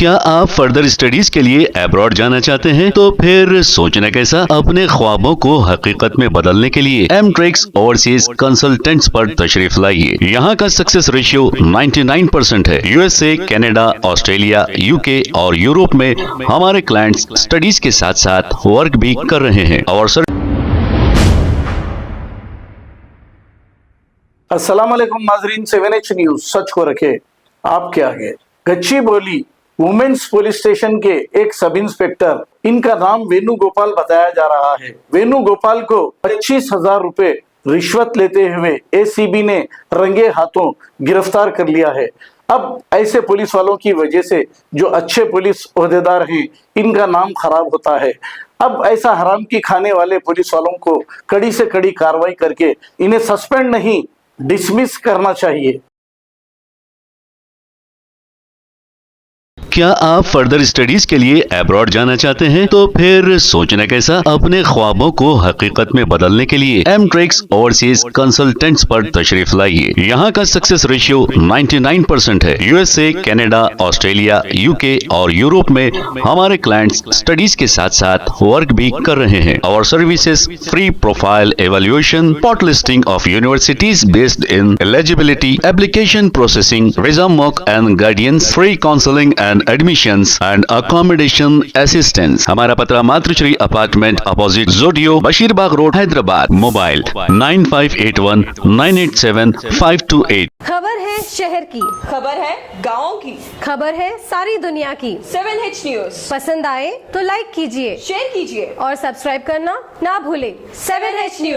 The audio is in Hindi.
क्या आप फर्दर स्टडीज के लिए अब्रॉड जाना चाहते हैं? तो फिर सोचना कैसा, अपने ख्वाबों को हकीकत में बदलने के लिए एमट्रिक्स ओवरसीज कंसल्टेंट्स पर तशरीफ लाइए। यहाँ का सक्सेस रेशियो 99% है। यूएसए, कनाडा, ऑस्ट्रेलिया, यूके और यूरोप में हमारे क्लाइंट्स स्टडीज के साथ साथ वर्क भी कर रहे हैं और अस्सलाम वालेकुम नाजरीन, 7H न्यूज सच को रखे आपके आगे। गच्चीबौली वुमेन्स पुलिस स्टेशन के एक सब इंस्पेक्टर, इनका नाम वेणुगोपाल बताया जा रहा है। वेणुगोपाल को 25,000 रुपए रिश्वत लेते हुए एसीबी ने रंगे हाथों गिरफ्तार कर लिया है। अब ऐसे पुलिस वालों की वजह से जो अच्छे पुलिस ओहदेदार हैं, इनका नाम खराब होता है। अब ऐसा हराम की खाने वाले पुलिस वालों को कड़ी से कड़ी कार्रवाई करके इन्हें सस्पेंड नहीं, डिसमिस करना चाहिए। क्या आप फर्दर स्टडीज के लिए अब्रॉड जाना चाहते हैं? तो फिर सोचना कैसा, अपने ख्वाबों को हकीकत में बदलने के लिए एमट्रिक्स ओवरसीज कंसल्टेंट्स पर तशरीफ लाइए। यहाँ का सक्सेस रेशियो 99% है। यूएसए, कनाडा, ऑस्ट्रेलिया, यूके और यूरोप में हमारे क्लाइंट्स स्टडीज के साथ साथ वर्क भी कर रहे हैं और services free profile evaluation, spot listing of universities based in eligibility, application processing, visa mock and guidance, free counselling and admissions and accommodation assistance. हमारा पता मातृश्री अपार्टमेंट अपोजिट जोडियो, बशीरबाग रोड, हैदराबाद। मोबाइल 9581987528। खबर है शहर की, खबर है गाँव की, खबर है सारी दुनिया की। 7H न्यूज पसंद आए तो लाइक कीजिए, शेयर कीजिए और सब्सक्राइब करना ना भूले। 7H news.